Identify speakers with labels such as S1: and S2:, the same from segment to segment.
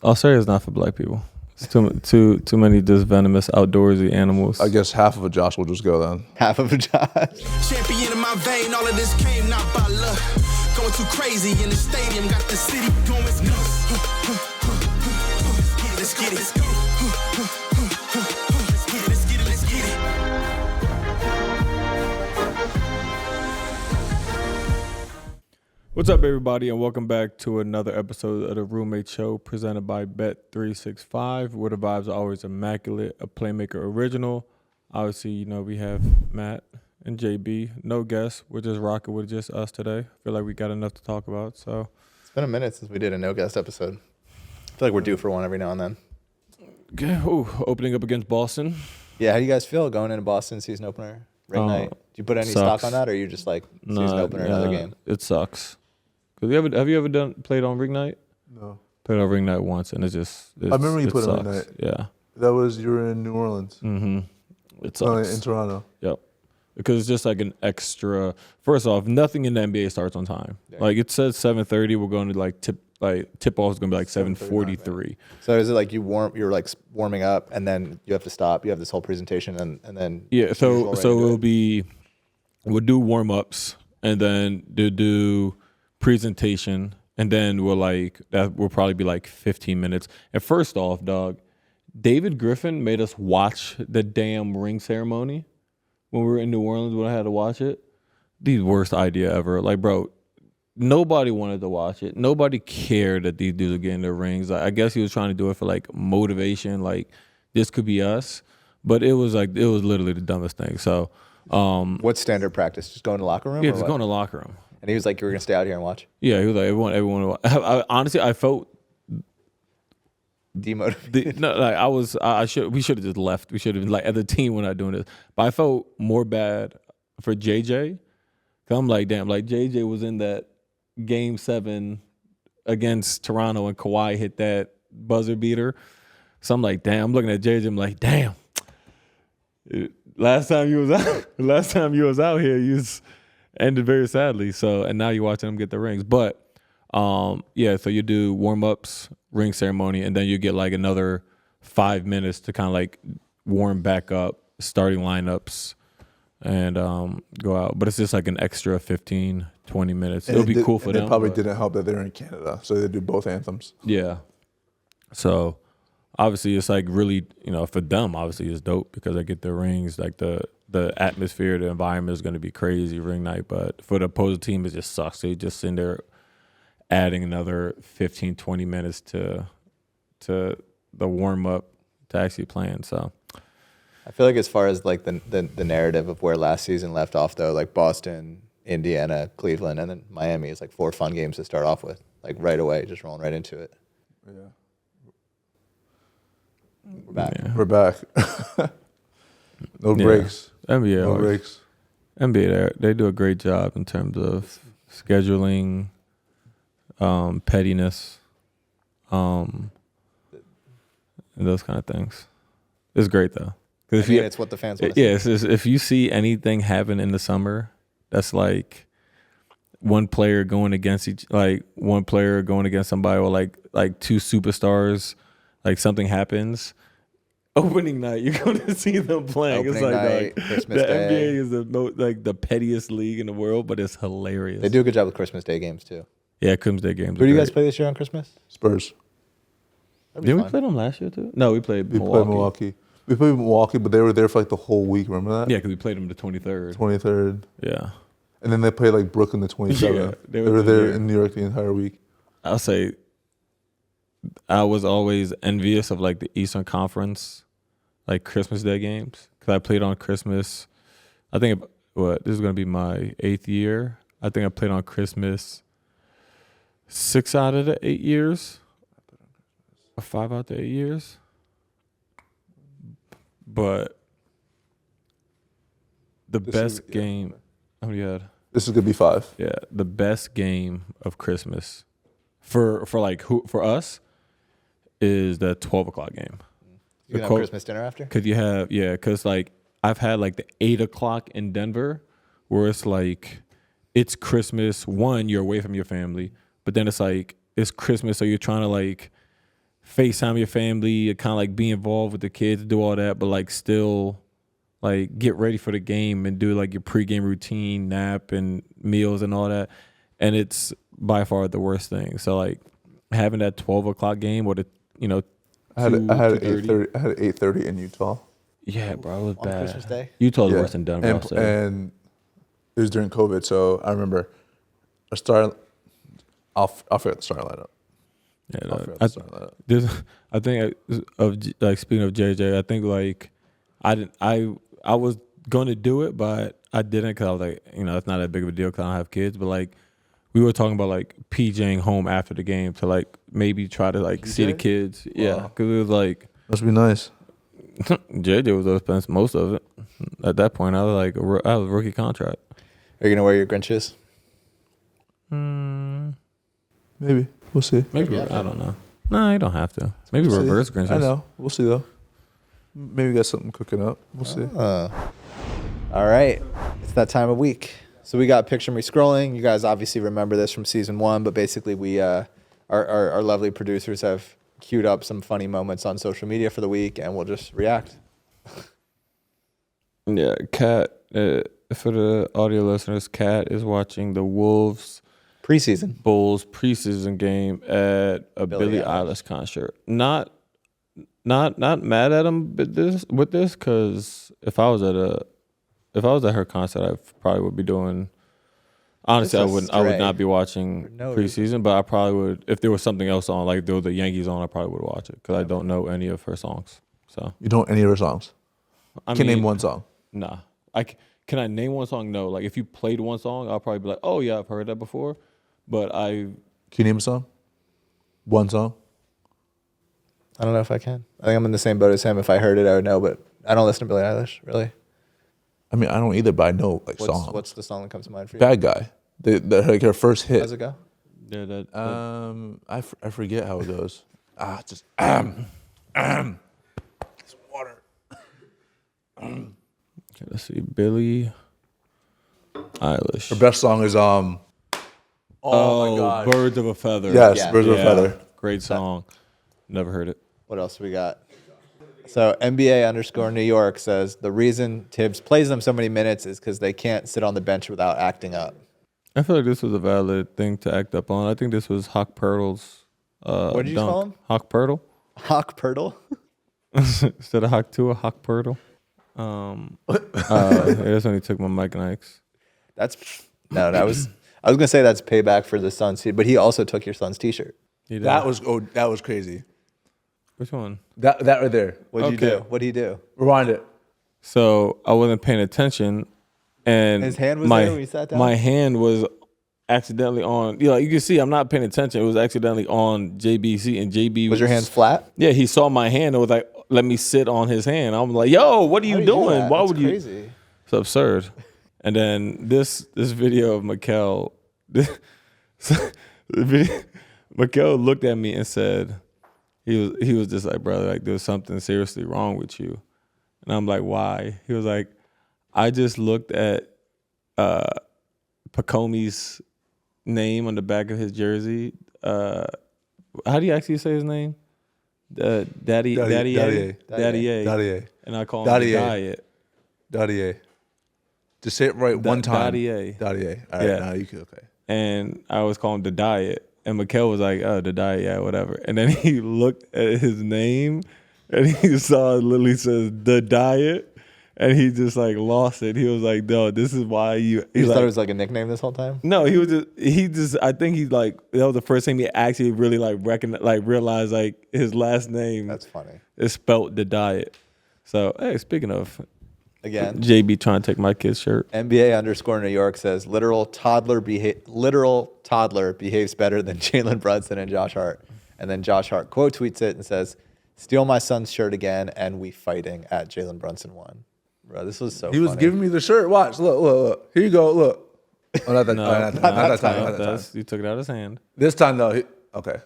S1: Australia's not for black people. It's too many just venomous outdoorsy animals.
S2: I guess half of a Josh will just go then.
S3: Half of a Josh.
S4: Champion in my vein, all of this came not by luck. Going too crazy in the stadium, got the city going nuts. Let's get it. Let's get it. Let's get it.
S1: What's up, everybody, and welcome back to another episode of the Roommate Show presented by Bet365, where the vibes are always immaculate, a Playmaker original. Obviously, you know, we have Matt and JB. No guests. We're just rocking with just us today. I feel like we got enough to talk about. So
S3: It's been a minute since we did a no guest episode. I feel like we're due for one every now and then.
S1: Okay. Opening up against Boston.
S3: Yeah, how do you guys feel going into Boston season opener ring night? Do you put any stock on that, or are you just like season opener another game?
S1: It sucks. Have you ever played on ring night?
S2: No.
S1: Played on ring night once, and I remember
S2: you played on ring night.
S1: Yeah.
S2: You were in New Orleans.
S1: Mm-hmm. It sucks.
S2: In Toronto.
S1: Yep. Because it's just like an extra. First off, nothing in the NBA starts on time. Yeah. Like it says 7:30. We're going to tip off is going to be like 7:43.
S3: So is it like you're like warming up, and then you have to stop? You have this whole presentation, and then
S1: we'll do warm ups, and then do presentation, and then that will probably be like 15 minutes. And first off, dog, David Griffin made us watch the damn ring ceremony when we were in New Orleans when I had to watch it. The worst idea ever. Like, bro, nobody wanted to watch it. Nobody cared that these dudes are getting their rings. I guess he was trying to do it for like motivation, like this could be us. But it was literally the dumbest thing. So
S3: what's standard practice? Just go in the locker room?
S1: Yeah, just go in the locker room.
S3: And he was like, "You were gonna stay out here and watch."
S1: Yeah, he was like, "Everyone." Honestly, I felt
S3: demotivated.
S1: We should have just left. We should have been like, as a team, we're not doing this. But I felt more bad for JJ. Cause I'm like, damn, like JJ was in that Game 7 against Toronto, and Kawhi hit that buzzer beater. So I'm like, damn. I'm looking at JJ. I'm like, damn. Last time you was out here, you was ended very sadly. So, and now you're watching them get the rings. But so you do warm-ups, ring ceremony, and then you get like another 5 minutes to kind of like warm back up, starting lineups, and go out. But it's just like an extra 15, 20 minutes. It'll be cool for them.
S2: It probably didn't help that they're in Canada, so they do both anthems.
S1: Yeah. So obviously it's like really, for them, obviously it's dope because they get their rings. Like the atmosphere, the environment is going to be crazy ring night. But for the opposing team, it just sucks. They just sitting there adding another 15, 20 minutes to the warm up to actually playing. So
S3: I feel like as far as like the narrative of where last season left off, though, like Boston, Indiana, Cleveland, and then Miami is like 4 fun games to start off with, like right away, just rolling right into it.
S2: Yeah.
S3: We're back.
S1: Yeah.
S2: We're back. No breaks.
S1: NBA,
S2: no breaks.
S1: NBA, they do a great job in terms of scheduling, pettiness, and those kind of things. It's great though.
S3: It's what the fans want to see.
S1: Yeah, if you see anything happen in the summer, that's like one player going against somebody, or like two superstars, like something happens. Opening night, you're going to see them playing.
S3: Opening night, Christmas
S1: the
S3: Day.
S1: NBA is the pettiest league in the world, but it's hilarious.
S3: They do a good job with Christmas Day games too.
S1: Yeah, Christmas Day games.
S3: Who do you guys play this year on Christmas?
S2: Spurs.
S1: Didn't we play them last year too? No, we played Milwaukee.
S2: We played Milwaukee, but they were there for like the whole week. Remember that?
S1: Yeah, because we played them the 23rd.
S2: 23rd.
S1: Yeah.
S2: And then they played like Brooklyn the 27th.
S1: Yeah,
S2: they were there in New York the entire week.
S1: I'll say I was always envious of like the Eastern Conference, like Christmas Day games, because I played on Christmas. I think this is going to be my 8th year. I think I played on Christmas 6 out of the 8 years, or 5 out of the 8 years. But the best game, how many you had?
S2: This is gonna be 5.
S1: Yeah, the best game of Christmas for us is the 12 o'clock game.
S3: You have Christmas dinner after?
S1: Because like I've had like the 8 o'clock in Denver, where it's like it's Christmas. One, you're away from your family, but then it's like it's Christmas, so you're trying to like FaceTime your family, kind of like be involved with the kids, do all that, but like still like get ready for the game and do like your pregame routine, nap and meals and all that. And it's by far the worst thing. So like having that 12 o'clock game or the,
S2: I had
S1: 2:30.
S2: 8:30. I had 8:30 in Utah.
S1: Yeah, bro, it was
S3: On
S1: bad.
S3: Christmas Day?
S1: Utah's worse than Denver. I'll say.
S2: And it was during COVID, so I remember I started. I'll figure out the starting lineup.
S1: Yeah, I think of like speaking of JJ, I think like I was going to do it, but I didn't because I was like, it's not that big of a deal because I don't have kids. But like we were talking about like PJing home after the game to like maybe try to like see the kids. Yeah, because it was like
S2: Must be nice.
S1: JJ was spent most of it. At that point, I was like, I was rookie contract.
S3: Are you gonna wear your Grinches?
S2: Maybe we'll see.
S1: Maybe I don't know. No, you don't have to. Maybe
S2: We'll see.
S1: reverse Grinches.
S2: I know. We'll see though. Maybe we got something cooking up. We'll see.
S3: All right, it's that time of week. So we got Picture Me Scrolling. You guys obviously remember this from season 1, but basically we our lovely producers have queued up some funny moments on social media for the week, and we'll just react.
S1: Yeah, Kat. For the audio listeners, Kat is watching the Wolves
S3: Preseason.
S1: Bulls preseason game at a Billie Eilish concert. Not mad at him with this because if I was at her concert, I probably would be doing. Honestly, I would not be watching preseason, but I probably would if there was something else on, like there was the Yankees on. I probably would watch it because I don't know any of her songs. So
S2: You don't know any of her songs? Can name one song?
S1: Nah, can I name one song? No. Like if you played one song, I'll probably be like, oh yeah, I've heard that before. But
S2: Can you name a song? One song?
S3: I don't know if I can. I think I'm in the same boat as him. If I heard it, I would know, but I don't listen to Billie Eilish, really.
S2: I mean, I don't either, but I know like songs.
S3: What's the song that comes to mind for you?
S2: Bad Guy. Like her first hit.
S3: How's it go?
S1: yeah,
S2: I forget how it goes. Just It's water.
S1: okay, let's see, Billie Eilish.
S2: Her best song is Oh my God.
S1: Birds of a Feather.
S2: Yes,
S3: Yeah.
S2: Birds of a Feather.
S1: Great song. Never heard it.
S3: What else we got? So NBA_New York says the reason Tibbs plays them so many minutes is because they can't sit on the bench without acting up.
S1: I feel like this was a valid thing to act up on. I think this was Hawk Purtle's
S3: What did you
S1: dunk.
S3: call him?
S1: Hawk Purtle?
S3: Hawk Purtle?
S1: Instead of Hawk Tua, Hawk Purtle. That's when he took my Mike Nikes.
S3: I was gonna say that's payback for the Suns, but he also took your son's T-shirt.
S2: That was crazy.
S1: Which one?
S2: That right there.
S3: What'd you do? What'd he do?
S2: Rewind it.
S1: So I wasn't paying attention, and
S3: His hand was there when he sat down?
S1: My hand was accidentally on. You can see I'm not paying attention. It was accidentally on JBC, and JB
S3: Was your hands flat?
S1: Yeah, he saw my hand and was like, "Let me sit on his hand." I'm like, "Yo, what are you doing? Why would you?"
S3: Crazy.
S1: It's absurd. And then this video of Mikal, Mikal looked at me and said, he was just like, brother, like there's something seriously wrong with you. And I'm like, why? He was like, I just looked at Pacomi's name on the back of his jersey. How do you actually say his name? Daddy A. And I call him Diet.
S2: Daddy A. Just say it right one time.
S1: Daddy A.
S2: Daddy A. All right,
S1: Yeah.
S2: now you can, okay.
S1: And I always call him the Diet. And Mikal was like, oh, the Diet, yeah, whatever. And then he looked at his name and he saw it literally says the Diet. And he just like lost it. He was like, no, this is why you.
S3: You
S1: like,
S3: thought it was like a nickname this whole time?
S1: No, he just, I think he's like, that was the first time he actually really like realized like his last name.
S3: That's funny.
S1: Is spelt the Diet. So, hey, speaking of.
S3: Again,
S1: JB trying to take my kid's shirt.
S3: NBA_New York says literal toddler behaves better than Jalen Brunson and Josh Hart. And then Josh Hart quote tweets it and says, "Steal my son's shirt again and we fighting at Jalen Brunson 1." Bro, this was so
S2: He was
S3: funny.
S2: giving me the shirt. Watch, look. Here you go, look. Oh, not that, not that time.
S1: You took it out of his hand.
S2: This time, though, okay.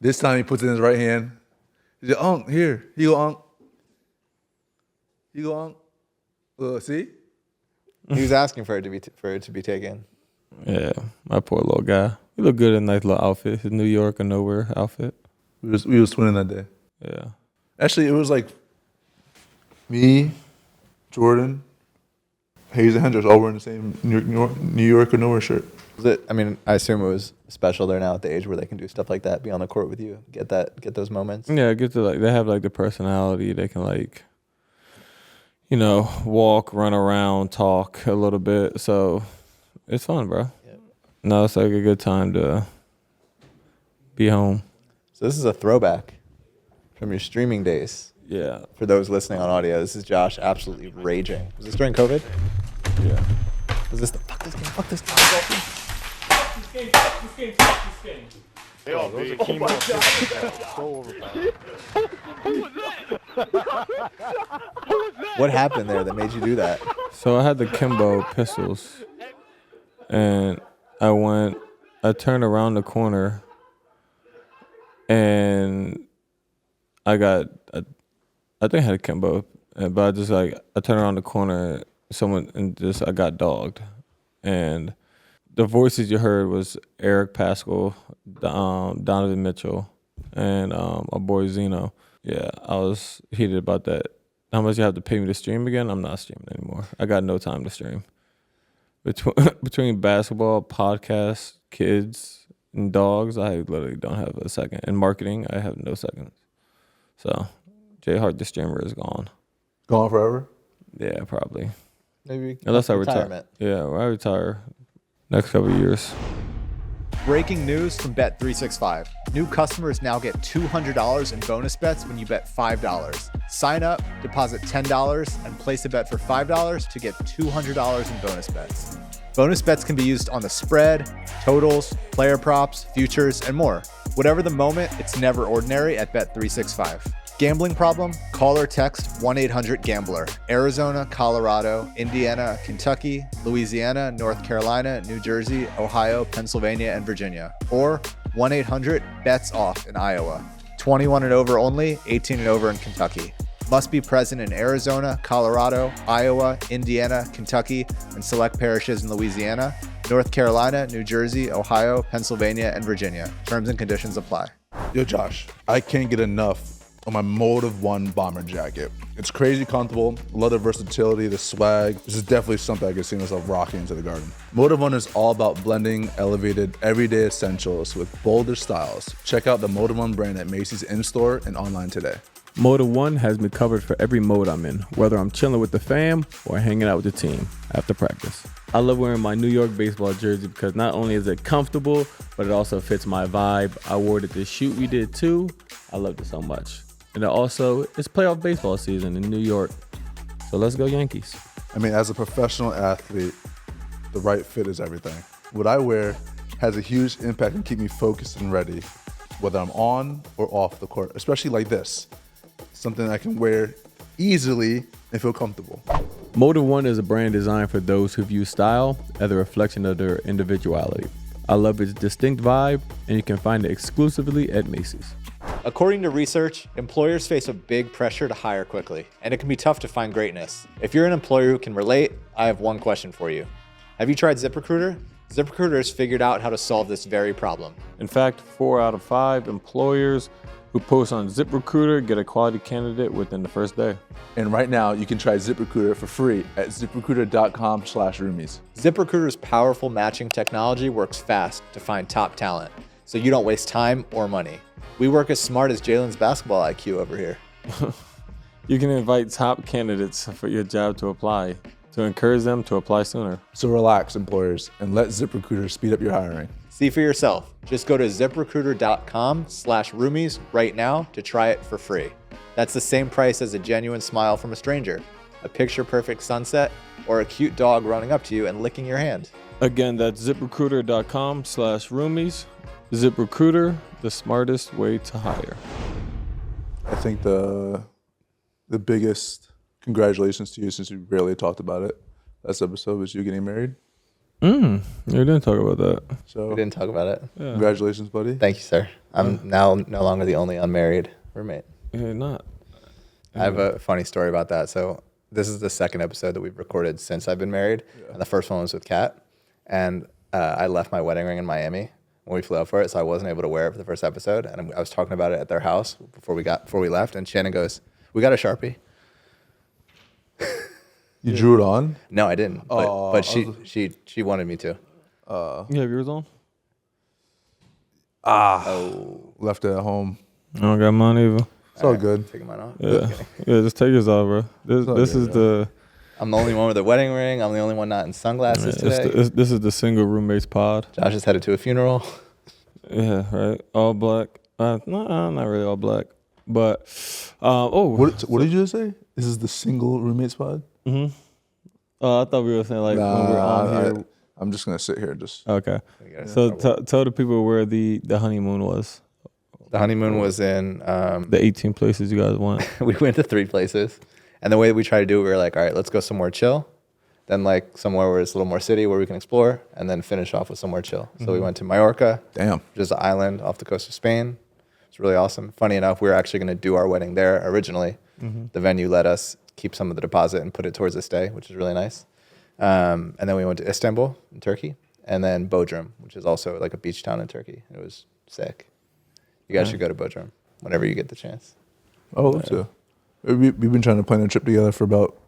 S2: This time he puts it in his right hand. He said, Unc, here. You go, Unc. You go, Unc. See?
S3: He was asking for it to be taken.
S1: Yeah, my poor little guy. He looked good in a nice little outfit. His New York or nowhere outfit.
S2: We was twinning that day.
S1: Yeah.
S2: Actually, it was like me, Jordan, Hayes, and Hendricks all wearing the same New York or nowhere shirt.
S3: Was it? I mean, I assume it was special. They're now at the age where they can do stuff like that, be on the court with you, get those moments.
S1: Yeah, get to like they have like the personality. They can like, walk, run around, talk a little bit. So it's fun, bro.
S3: Yep.
S1: No, it's like a good time to be home.
S3: So this is a throwback from your streaming days.
S1: Yeah.
S3: For those listening on audio, this is Josh absolutely raging. Was this during COVID?
S1: Yeah.
S3: Was this the fuck this game? Fuck this game.
S5: They all big. Oh my God.
S3: What happened there that made you do that?
S1: So I had the Kimbo pistols, and I turned around the corner, and I think I had a Kimbo, but I turned around the corner, I got dogged, and the voices you heard was Eric Pascal, Donovan Mitchell, and our boy Zeno. Yeah, I was heated about that. How much you have to pay me to stream again? I'm not streaming anymore. I got no time to stream. Between basketball, podcasts, kids, and dogs, I literally don't have a second. And marketing, I have no seconds. So, J Hart the streamer is gone.
S2: Gone forever?
S1: Yeah, probably.
S3: Maybe
S1: Unless I retire.
S3: retirement.
S1: Yeah, I retire next couple of years.
S6: Breaking news from Bet365. New customers now get $200 in bonus bets when you bet $5. Sign up, deposit $10, and place a bet for $5 to get $200 in bonus bets. Bonus bets can be used on the spread, totals, player props, futures, and more. Whatever the moment, it's never ordinary at Bet365. Gambling problem? Call or text 1-800-GAMBLER. Arizona, Colorado, Indiana, Kentucky, Louisiana, North Carolina, New Jersey, Ohio, Pennsylvania, and Virginia. Or 1-800-BETS-OFF in Iowa. 21 and over only, 18 and over in Kentucky. Must be present in Arizona, Colorado, Iowa, Indiana, Kentucky, and select parishes in Louisiana, North Carolina, New Jersey, Ohio, Pennsylvania, and Virginia. Terms and conditions apply.
S2: Yo, Josh, I can't get enough on my Motive 1 bomber jacket. It's crazy comfortable, love the versatility, the swag. This is definitely something I could see myself rocking into the garden. Motive 1 is all about blending elevated everyday essentials with bolder styles. Check out the Motive 1 brand at Macys in-store and online today.
S1: Motive 1 has me covered for every mode I'm in, whether I'm chilling with the fam or hanging out with the team after practice. I love wearing my New York baseball jersey because not only is it comfortable, but it also fits my vibe. I wore it at the shoot we did too. I loved it so much. And also, it's playoff baseball season in New York. So let's go Yankees.
S2: I mean, as a professional athlete, the right fit is everything. What I wear has a huge impact and keep me focused and ready, whether I'm on or off the court, especially like this. Something I can wear easily and feel comfortable.
S1: Motive 1 is a brand designed for those who view style as a reflection of their individuality. I love its distinct vibe, and you can find it exclusively at Macys.
S6: According to research, employers face a big pressure to hire quickly, and it can be tough to find greatness. If you're an employer who can relate, I have one question for you. Have you tried ZipRecruiter? ZipRecruiter has figured out how to solve this very problem.
S1: In fact, 4 out of 5 employers who post on ZipRecruiter get a quality candidate within the first day.
S2: And right now, you can try ZipRecruiter for free at ziprecruiter.com/roomies.
S6: ZipRecruiter's powerful matching technology works fast to find top talent, so you don't waste time or money. We work as smart as Jalen's basketball IQ over here.
S1: You can invite top candidates for your job to apply, to encourage them to apply sooner.
S2: So relax, employers, and let ZipRecruiter speed up your hiring.
S6: See for yourself. Just go to ziprecruiter.com/roomies right now to try it for free. That's the same price as a genuine smile from a stranger, a picture-perfect sunset, or a cute dog running up to you and licking your hand.
S1: Again, that's ziprecruiter.com/roomies. ZipRecruiter, the smartest way to hire.
S2: I think the biggest congratulations to you, since we barely talked about it last episode, was you getting married.
S1: We didn't talk about that.
S2: So
S3: We didn't talk about it.
S1: Yeah.
S2: congratulations, buddy.
S3: Thank you, sir. I'm now no longer the only unmarried roommate.
S1: Yeah, not.
S3: I have a funny story about that. So this is the second episode that we've recorded since I've been married. And the first one was with Kat. And I left my wedding ring in Miami. when we flew out for it, so I wasn't able to wear it for the first episode. And I was talking about it at their house before we left, and Shannon goes, "We got a Sharpie."
S2: You drew it on?
S3: No, I didn't. But she wanted me to.
S1: You have yours on?
S2: Left it at home.
S1: I don't got mine either.
S2: It's all good.
S3: Taking mine off.
S1: Yeah, just take yours off, bro. This is the
S3: I'm the only one with a wedding ring. I'm the only one not in sunglasses today.
S1: this is the single roommates pod.
S3: Josh is headed to a funeral.
S1: Yeah, right. All black. No, not really all black. But
S2: What did you just say? This is the single roommates pod?
S1: I thought we were saying like when we're on here.
S2: I'm just gonna sit here and just.
S1: Okay. So tell the people where the honeymoon was.
S3: The honeymoon was in.
S1: The 18 places you guys went.
S3: We went to 3 places, and the way we tried to do it, we were like, all right, let's go somewhere chill, then like somewhere where it's a little more city where we can explore, and then finish off with somewhere chill. So we went to Mallorca.
S2: Damn.
S3: Which is an island off the coast of Spain. It's really awesome. Funny enough, we were actually going to do our wedding there originally. The venue let us keep some of the deposit and put it towards the stay, which is really nice. And then we went to Istanbul in Turkey, and then Bodrum, which is also like a beach town in Turkey. It was sick. You guys should go to Bodrum whenever you get the chance.
S2: Oh, love to. We've been trying to plan a trip together for about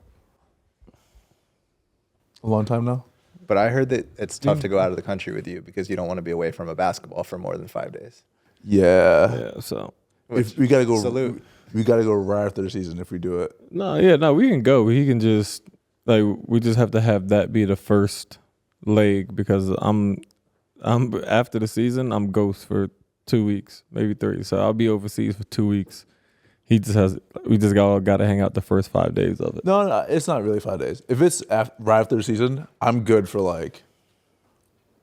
S2: a long time now.
S3: But I heard that it's tough to go out of the country with you because you don't want to be away from a basketball for more than 5 days.
S2: Yeah.
S1: Yeah. So
S2: If we gotta go.
S3: Salute.
S2: We gotta go right after the season if we do it.
S1: no, we can go. He can just we just have to have that be the first leg because I'm after the season I'm ghost for 2 weeks, maybe 3. So I'll be overseas for 2 weeks. We just got to hang out the first 5 days of it.
S2: No, it's not really 5 days. If it's right after the season, I'm good for like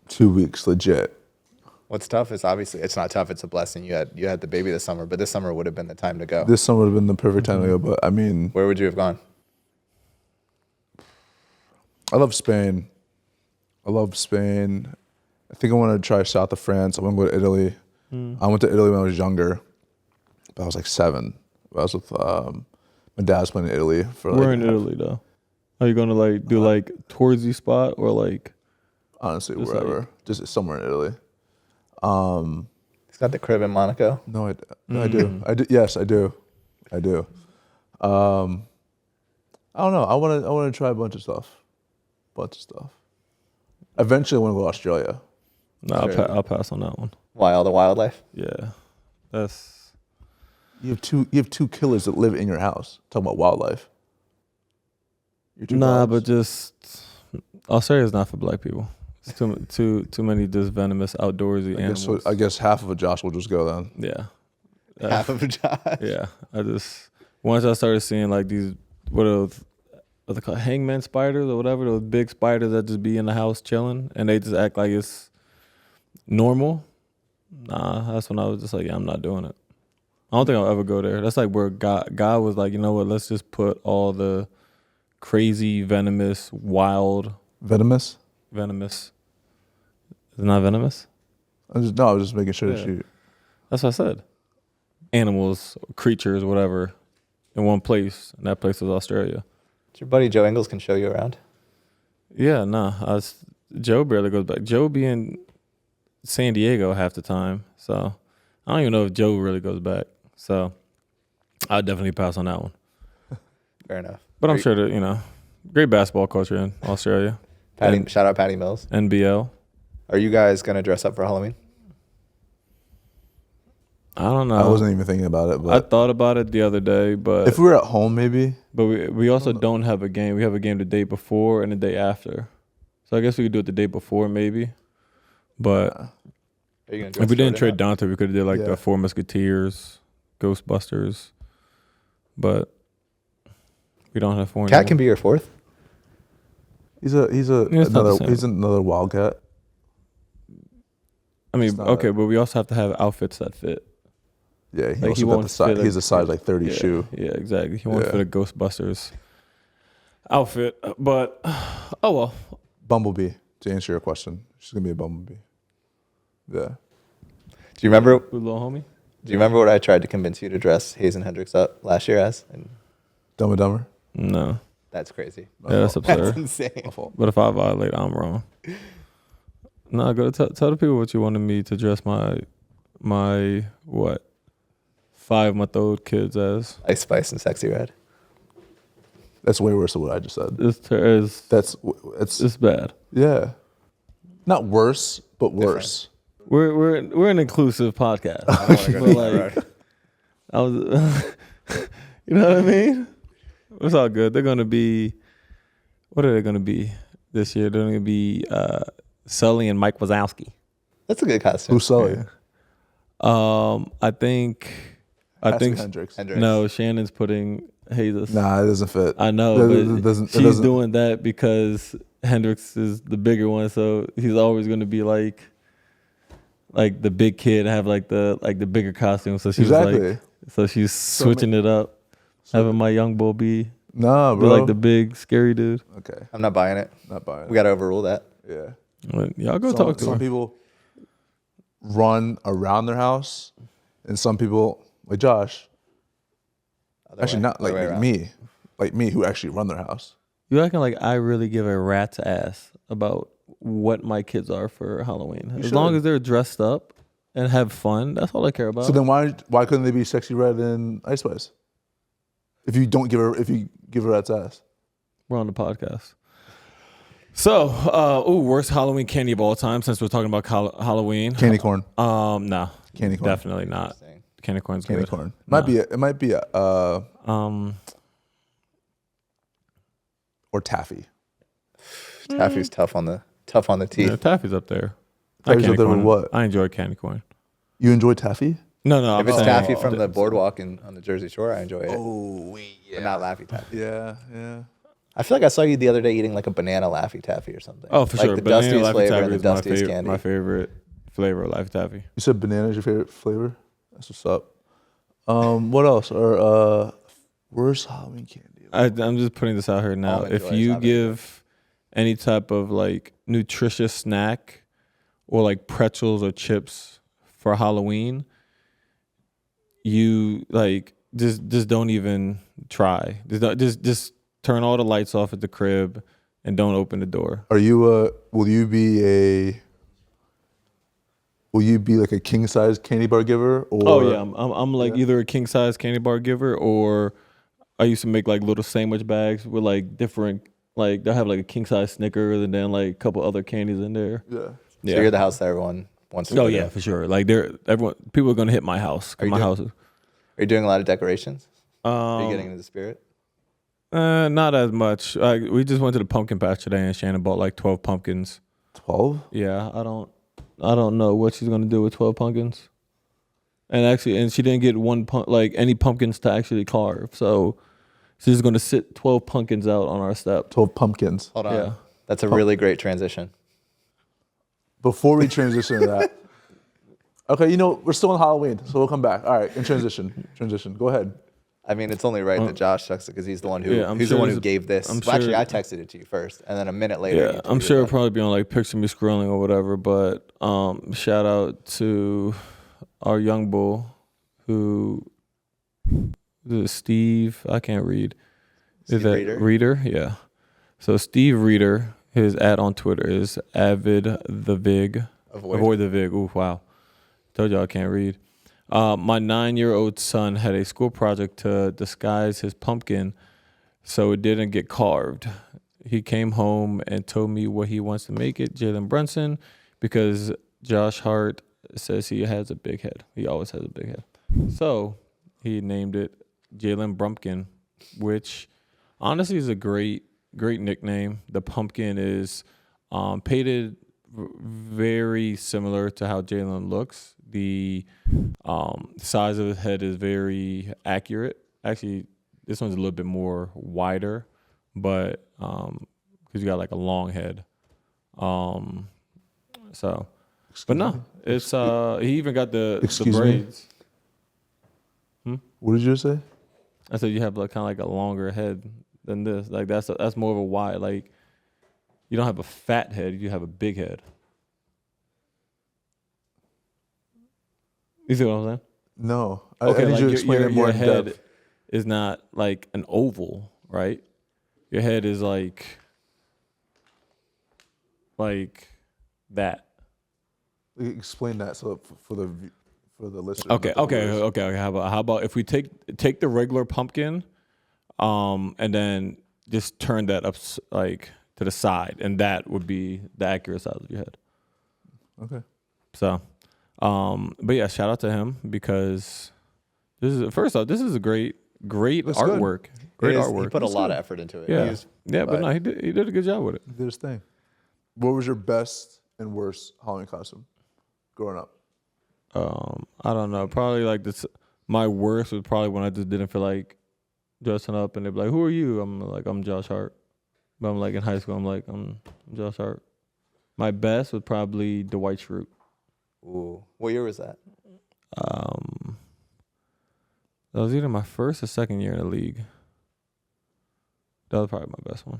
S2: 2 weeks, legit.
S3: What's tough is obviously it's not tough. It's a blessing. You had the baby this summer, but this summer would have been the time to go.
S2: This summer would have been the perfect time to go, but I mean,
S3: Where would you have gone?
S2: I love Spain. I think I want to try south of France. I want to go to Italy. I went to Italy when I was younger, but I was like 7. I was with my dad's playing in Italy for.
S1: Where in Italy though? Are you gonna like do like touristy spot or like?
S2: Honestly,
S1: just
S2: wherever, just somewhere in Italy.
S3: He's got the crib in Monaco.
S2: No, I do. Yes, I do. I do. I don't know. I want to try a bunch of stuff. Eventually, I want to go to Australia.
S1: No, I'll pass on that one.
S3: Why all the wildlife?
S1: Yeah, that's.
S2: You have two killers that live in your house. Talking about wildlife. Your two
S1: Nah,
S2: dogs.
S1: but just Australia's not for black people. It's too many just venomous outdoorsy animals.
S2: I guess half of a Josh will just go then.
S1: Yeah.
S3: Half of a job.
S1: Yeah. Once I started seeing like these what are they called, hangman spiders or whatever, those big spiders that just be in the house chilling and they just act like it's normal. Nah, that's when I was just like, yeah, I'm not doing it. I don't think I'll ever go there. That's like where God was like, you know what, let's just put all the crazy, venomous, wild.
S2: Venomous?
S1: Is it not venomous?
S2: I was just making sure that
S1: Yeah.
S2: you.
S1: That's what I said. Animals, creatures, whatever, in one place, and that place was Australia.
S3: Your buddy Joe Ingles can show you around.
S1: Yeah, nah. Joe barely goes back. Joe be in San Diego half the time, so I don't even know if Joe really goes back. So I'd definitely pass on that one.
S3: Fair enough.
S1: But I'm sure that, great basketball culture in Australia.
S3: Shout out Patty Mills.
S1: NBL.
S3: Are you guys going to dress up for Halloween?
S1: I don't know.
S2: I wasn't even thinking about it,
S1: I
S2: but
S1: thought about it the other day, but
S2: if we were at home, maybe.
S1: But we also don't have a game. We have a game the day before and the day after. So I guess we could do it the day before maybe. But
S3: Are you gonna dress
S1: if we didn't
S3: short
S1: trade
S3: enough?
S1: Dante, we could have did like
S2: Yeah.
S1: the Four Musketeers, Ghostbusters. But we don't have four.
S3: Cat
S1: anymore.
S3: can be your 4th.
S2: He's
S1: it's not the same.
S2: he's another wildcat.
S1: I mean,
S2: it's not
S1: okay, but we also have to have outfits that fit.
S2: Yeah, he
S1: Like,
S2: also
S1: he
S2: got
S1: won't
S2: the size.
S1: fit
S2: He's a size like 30
S1: yeah,
S2: shoe.
S1: Yeah, exactly. He won't
S2: Yeah.
S1: fit a Ghostbusters outfit. But oh well.
S2: Bumblebee. To answer your question, she's gonna be a bumblebee. Yeah.
S3: Do you remember?
S1: With little homie.
S3: Do you remember what I tried to convince you to dress Hazen Hendricks up last year as? And
S2: Dumb and Dumber.
S3: that's crazy.
S1: Yeah, that's absurd.
S3: That's insane.
S2: My fault.
S1: But if I violate, I'm wrong. No, go tell the people what you wanted me to dress my what 5-month-old kids as.
S3: Ice Spice and Sexy Red.
S2: That's way worse than what I just said.
S1: It's
S2: It's
S1: bad.
S2: yeah, not worse, but worse.
S1: We're an inclusive podcast.
S3: I don't want to go
S1: But,
S3: down that
S1: like,
S3: road.
S1: I was, you know what I mean? It's all good. They're gonna be. What are they gonna be this year? They're gonna be Celly and Mike Wazowski.
S3: That's a good costume.
S2: Who's Celly?
S1: I think.
S2: Hendricks.
S1: No, Shannon's putting Jesus.
S2: Nah, it doesn't fit.
S1: I know,
S2: It
S1: but she's doing that because Hendricks is the bigger one, so he's always going to be like the big kid, have like the bigger costume. So she's
S2: Exactly.
S1: she's switching it up, having my young bull be
S2: Nah, bro.
S1: like the big scary dude.
S2: Okay,
S3: I'm not buying it.
S2: not buying it.
S3: We got to overrule that.
S2: Yeah.
S1: But y'all go talk to
S2: Some
S1: her.
S2: people run around their house, and some people, like Josh, actually not
S3: Other way around.
S2: like me, who actually run their house.
S1: You acting like I really give a rat's ass about what my kids are for Halloween. As long
S2: should.
S1: as they're dressed up and have fun, that's all I care about.
S2: So then why couldn't they be Sexy Red and Ice Spice? If you give her rat's ass.
S1: We're on the podcast. So, worst Halloween candy of all time. Since we're talking about Halloween,
S2: Candy corn.
S1: no,
S2: Candy corn.
S1: definitely not. Candy corn's
S2: Candy
S1: good.
S2: corn.
S1: No.
S2: It might be a or taffy.
S3: Taffy's tough on the teeth.
S1: Yeah, taffy's up there. Not
S2: Taffy's
S1: candy
S2: up there with
S1: corn.
S2: what?
S1: I enjoy candy corn.
S2: You enjoy taffy?
S1: No.
S3: If
S1: I'm
S3: it's
S1: saying-
S3: taffy from the boardwalk on the Jersey Shore, I enjoy it.
S2: Oh, yeah.
S3: But not Laffy Taffy.
S2: Yeah.
S3: I feel like I saw you the other day eating like a banana Laffy Taffy or something.
S1: Oh, for
S3: like
S1: sure.
S3: the
S1: Banana
S3: dustiest
S1: Laffy
S3: flavor
S1: Taffy
S3: and the
S1: is my
S3: dustiest
S1: favorite,
S3: candy.
S1: my favorite flavor of Laffy Taffy.
S2: You said banana is your favorite flavor? That's what's up. What else? Or worst Halloween candy?
S1: I'm just putting this out here now.
S3: Almond
S1: If
S3: Joy
S1: you
S3: is not very
S1: give any type of like nutritious snack or like pretzels or chips for Halloween, you like just don't even try. Just turn all the lights off at the crib and don't open the door.
S2: Are you will you be like a king size candy bar giver or
S1: Oh yeah, I'm like either a king size candy bar giver, or I used to make like little sandwich bags with like different, like they'll have like a king size Snickers and then like a couple other candies in there.
S2: Yeah.
S3: So you're the house that everyone wants to
S1: Oh
S3: go
S1: yeah,
S3: to.
S1: for sure. Like people are gonna hit my house. 'Cause
S3: Are you
S1: my
S3: doing-
S1: house is
S3: Are you doing a lot of decorations? Are you getting into the spirit?
S1: not as much. We just went to the pumpkin patch today and Shannon bought like 12 pumpkins.
S2: 12?
S1: Yeah, I don't know what she's gonna do with 12 pumpkins. And she didn't get any pumpkins to actually carve. So she's gonna sit 12 pumpkins out on our step.
S2: 12 pumpkins.
S3: Hold on.
S1: Yeah.
S3: That's a really great transition.
S2: Before we transition to that. Okay, we're still on Halloween, so we'll come back. All right, in transition. Go ahead.
S3: I mean, it's only right that Josh sucks it because he's the one who
S1: Yeah, I'm
S3: he's
S1: sure
S3: the one
S1: there's
S3: who
S1: a-
S3: gave this.
S1: I'm
S3: Well, actually,
S1: sure-
S3: I texted it to you first, and then a minute later.
S1: Yeah,
S3: you
S1: I'm
S3: tweeted
S1: sure
S3: it
S1: it'll
S3: out.
S1: probably be on like picture me scrolling or whatever. But shout out to our young bull who is Steve. I can't read.
S3: Steve Reader?
S1: Reader? Yeah. So Steve Reader, his ad on Twitter is avid the vig. Avoid the vig. Ooh, wow. Told y'all I can't read. My 9-year-old son had a school project to disguise his pumpkin so it didn't get carved. He came home and told me what he wants to make it, Jalen Brunson, because Josh Hart says he has a big head. He always has a big head. So he named it Jalen Brumkin, which honestly is a great nickname. The pumpkin is painted very similar to how Jalen looks. The size of his head is very accurate. Actually, this one's a little bit more wider, but because you got like a long head. So, but no, it's he even got the
S2: Excuse me?
S1: braids.
S2: What did you just say?
S1: I said you have like kind of like a longer head than this. Like that's more of a wide. Like you don't have a fat head, you have a big head. You see what I'm saying?
S2: No.
S1: Okay,
S2: I need
S1: like
S2: you to explain it more
S1: your
S2: in
S1: head
S2: depth.
S1: is not like an oval, right? Your head is like that.
S2: Explain that for the listener.
S1: Okay. How about if we take the regular pumpkin, and then just turn that up like to the side, and that would be the accurate size of your head.
S2: Okay.
S1: So, but yeah, shout out to him because this is a great
S2: That's
S1: artwork. Great artwork.
S3: He put a lot of effort into it.
S1: Yeah, but no, he did a good job with it.
S2: He did his thing. What was your best and worst Halloween costume growing up?
S1: I don't know. Probably like this. My worst was probably when I just didn't feel like dressing up, and they'd be like, "Who are you?" I'm like, "I'm Josh Hart." But I'm like in high school, I'm like, "I'm Josh Hart." My best was probably Dwight Schrute.
S3: Ooh, what year was that?
S1: That was either my first or second year in the league. That was probably my best one.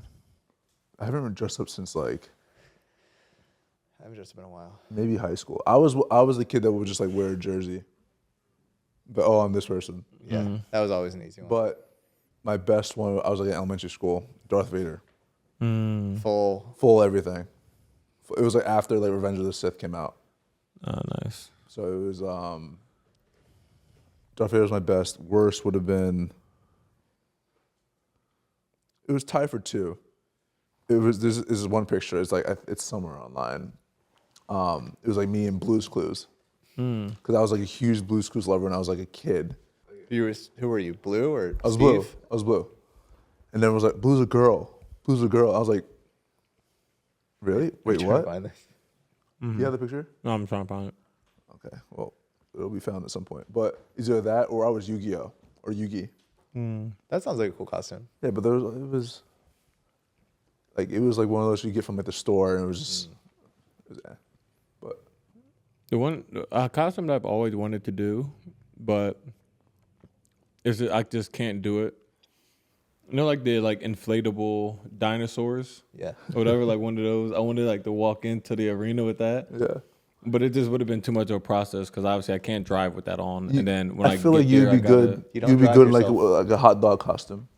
S2: I haven't been dressed up since like
S3: I haven't just been a while.
S2: maybe high school. I was the kid that would just like wear a jersey. But I'm this person.
S3: Yeah, that was always an easy one.
S2: But my best one, I was like in elementary school, Darth Vader.
S3: Full
S2: Everything. It was like after like Revenge of the Sith came out.
S1: Oh, nice.
S2: So it was Darth Vader was my best. Worst would have been. It was tied for two. It was this is one picture. It's like it's somewhere online. It was like me in Blue's Clues. Because I was like a huge Blue's Clues lover when I was like a kid.
S3: Who were you? Blue or
S2: I was
S3: Steve?
S2: blue. And then it was like, Blue's a girl. I was like, really? Wait,
S3: I'm trying to
S2: what?
S3: find this.
S2: You have the picture?
S1: No, I'm trying to find it.
S2: Okay, well, it'll be found at some point. But either that or I was Yu-Gi-Oh! Or Yugi.
S3: That sounds like a cool costume.
S2: Yeah, but it was like one of those you get from like the store, and it was just, but
S1: The one costume that I've always wanted to do, but I just can't do it. You know, like the inflatable dinosaurs,
S3: Yeah.
S1: or whatever. Like one of those. I wanted like to walk into the arena with that.
S2: yeah.
S1: But it just would have been too much of a process because obviously I can't drive with that on. And then when I
S2: feel
S1: get
S2: like you'd
S1: there,
S2: be
S1: I gotta-
S2: good.
S3: You don't
S2: You'd be
S3: drive
S2: good in
S3: yourself.
S2: like a hot dog costume,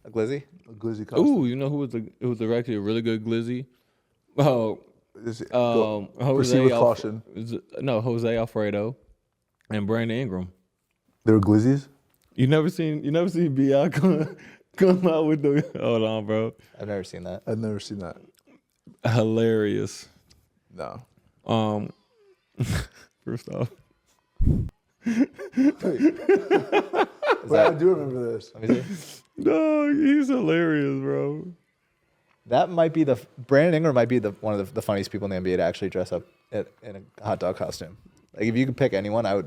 S3: A glizzy?
S2: a glizzy costume.
S1: Ooh, you know who was actually a really good glizzy? Oh,
S2: Proceed with caution.
S1: Jose Alfredo and Brandon Ingram.
S2: They were glizzies.
S1: You never seen B.I. come out with the hold on, bro.
S3: I've never seen that.
S2: I've never seen that.
S1: Hilarious.
S2: No.
S1: First off,
S2: But I do remember this.
S3: Let me see.
S1: dog, he's hilarious, bro.
S3: That might be Brandon Ingram might be one of the funniest people in the NBA to actually dress up in a hot dog costume. Like if you could pick anyone, I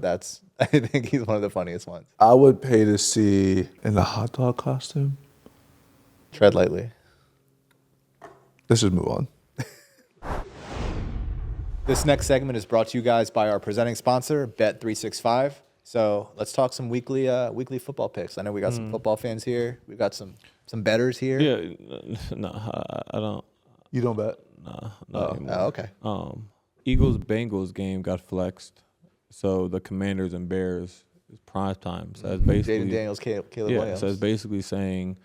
S3: think he's one of the funniest ones.
S2: I would pay to see in the hot dog costume.
S3: Tread lightly.
S2: Let's just move on.
S3: This next segment is brought to you guys by our presenting sponsor, Bet365. So let's talk some weekly football picks. I know we got some football fans here. We got some bettors here.
S1: Yeah, no, I don't.
S2: You don't bet?
S1: Nah, not anymore.
S3: Oh, okay.
S1: Eagles-Bengals game got flexed, so the Commanders and Bears is prime time. So it's basically
S3: Jaden Daniels, Caleb Williams.
S1: So it's basically saying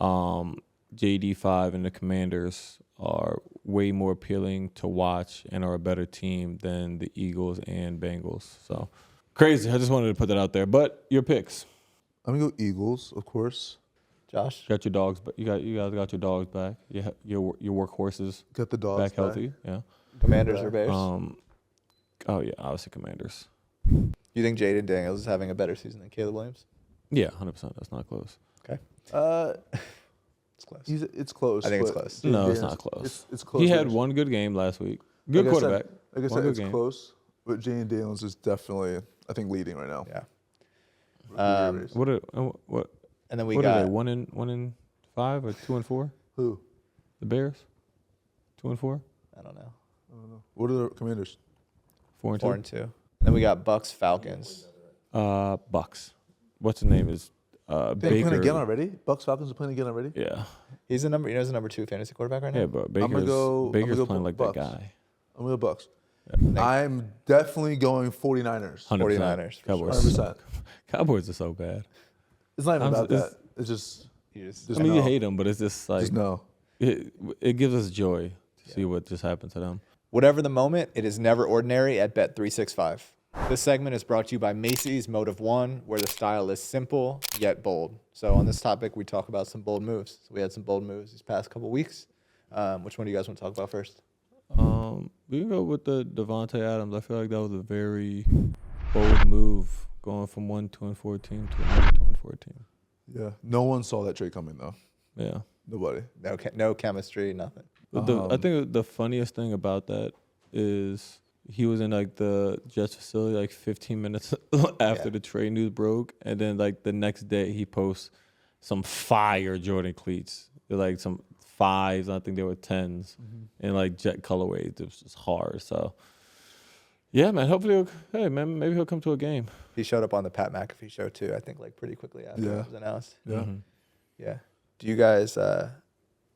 S1: JD5 and the Commanders are way more appealing to watch and are a better team than the Eagles and Bengals. So crazy. I just wanted to put that out there. But your picks.
S2: I'm gonna go Eagles, of course.
S3: Josh?
S1: Got your dogs, but you guys got your dogs back. Your workhorses
S2: Got the dogs
S1: back healthy. Yeah.
S3: Commanders or Bears?
S1: Oh yeah, obviously Commanders.
S3: You think Jaden Daniels is having a better season than Caleb Williams?
S1: Yeah, 100%. That's not close.
S3: Okay. It's close.
S2: It's close.
S3: I think it's
S2: but
S3: close.
S1: No,
S2: yeah,
S1: it's not close.
S2: It's close.
S1: He had one good game last week. Good
S2: Like I said-
S1: quarterback.
S2: Like I
S1: One
S2: said,
S1: good
S2: it's
S1: game.
S2: close. But Jalen Daniels is definitely, I think, leading right now.
S3: Yeah.
S1: What?
S3: And then we
S1: What are
S3: got
S1: they? 1-5 or 2-4?
S2: Who?
S1: The Bears. 2-4.
S3: I don't know.
S2: What are the Commanders?
S1: 4-2.
S3: 4-2. And then we got Bucks Falcons.
S1: Bucks. What's his name is
S2: They're
S1: Baker.
S2: playing again already? Bucks Falcons are playing again already?
S1: Yeah.
S3: He's the number 2 fantasy quarterback right now.
S1: Yeah, but Baker's
S2: I'm gonna go
S1: playing like
S2: Bucks.
S1: that guy.
S2: I'm going to go Bucks. I'm definitely going 49ers.
S1: 100%.
S3: 49ers, for
S1: Cowboys.
S2: 100%.
S1: Cowboys are so bad.
S2: It's not even
S1: I'm-
S2: about
S1: it's-
S2: that. It's just
S3: Just
S1: I mean,
S2: no.
S1: you hate them, but it's just like
S2: no.
S1: it gives us joy to see what just happened to them.
S6: Whatever the moment, it is never ordinary at Bet365. This segment is brought to you by Macys Mode of One, where the style is simple yet bold. So on this topic, we talk about some bold moves. So we had some bold moves these past couple weeks. Which one do you guys want to talk about first?
S1: We can go with the Davante Adams. I feel like that was a very bold move, going from 1-2 and 14 to another 2 and 14.
S2: Yeah. No one saw that trade coming, though.
S1: Yeah.
S2: Nobody.
S6: No chemistry, nothing.
S1: I think the funniest thing about that is he was in like the Jets facility like 15 minutes after the trade news broke, and then like the next day he posts some fire Jordan cleats. They're like some 5s, I think they were 10s, in like jet colorways. It was just hard. So yeah, man. Hopefully, maybe he'll come to a game.
S6: He showed up on the Pat McAfee show too, I think like pretty quickly after it was announced.
S2: Yeah.
S6: Yeah. Do you guys, I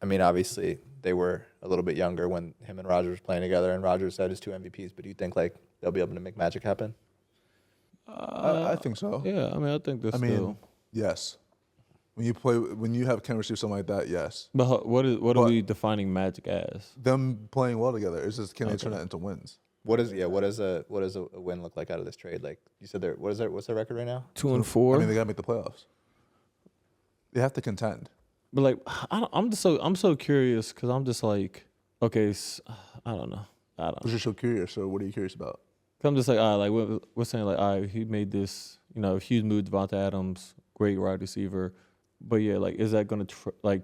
S6: mean, obviously they were a little bit younger when him and Rodgers were playing together, and Rodgers had his 2 MVPs, but do you think like they'll be able to make magic happen?
S2: I think so.
S1: Yeah, I mean, I think there's still.
S2: Yes. When you have chemistry or something like that, yes.
S1: But what are we defining magic as?
S2: Them playing well together. It's just, can they turn that into wins?
S6: What does a win look like out of this trade? Like you said, what's their record right now?
S1: 2 and 4.
S2: I mean, they gotta make the playoffs. They have to contend.
S1: But like, I'm so curious because I'm just like, okay, I don't know.
S2: You're just so curious. So what are you curious about?
S1: Cause I'm just like, all right, like we're saying like, all right, he made this, huge move, Davante Adams, great wide receiver, but yeah, like, is that gonna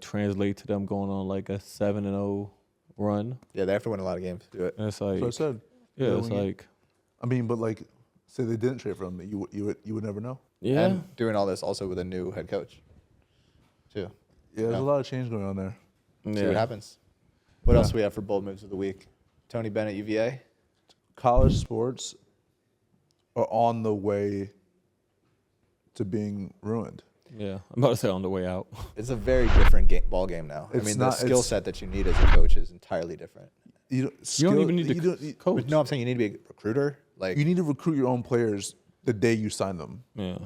S1: translate to them going on like a 7-0 run?
S6: Yeah, they have to win a lot of games to do it.
S1: And it's like,
S2: That's what I said.
S1: yeah, it's like,
S2: I mean, but like, say they didn't trade for him, you would never know.
S1: yeah,
S6: And doing all this also with a new head coach, too.
S2: Yeah, there's a lot of change going on there.
S6: See what happens. What else do we have for bold moves of the week? Tony Bennett, UVA.
S2: College sports are on the way to being ruined.
S1: Yeah, I'm about to say on the way out.
S6: It's a very different ball game now.
S2: It's
S6: I mean,
S2: not-
S6: the skill
S2: it's-
S6: set that you need as a coach is entirely different.
S1: You don't even need to coach.
S6: No, I'm saying you need to be a recruiter. Like,
S2: You need to recruit your own players the day you sign them.
S1: Yeah,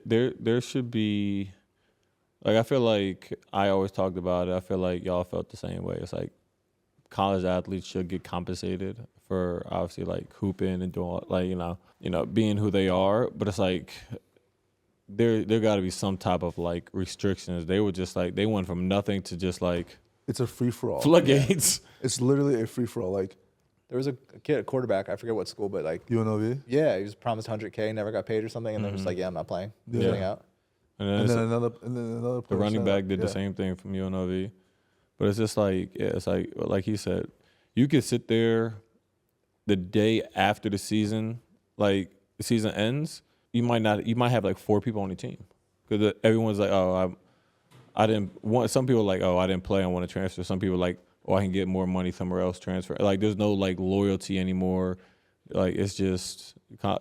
S1: there should be. Like, I feel like I always talked about it. I feel like y'all felt the same way. It's like college athletes should get compensated for obviously like hooping and doing like being who they are. But it's like there got to be some type of like restrictions. They were just like they went from nothing to just like
S2: It's a free for all.
S1: floodgates.
S2: It's literally a free for all. Like
S6: there was a kid, a quarterback, I forget what school, but like,
S2: UNLV.
S6: yeah, he was promised $100K, never got paid or something, and they're just like, yeah, I'm not playing. Sitting out.
S2: And then another
S1: the
S2: player
S1: running
S2: said,
S1: back did the same thing from UNLV. But it's just like, yeah, it's like he said, you could sit there the day after the season, like the season ends, you might have like 4 people on the team. Because everyone's like, oh, I didn't want, some people are like, oh, I didn't play, I want to transfer. Some people are like, oh, I can get more money somewhere else, transfer. Like there's no like loyalty anymore. Like it's just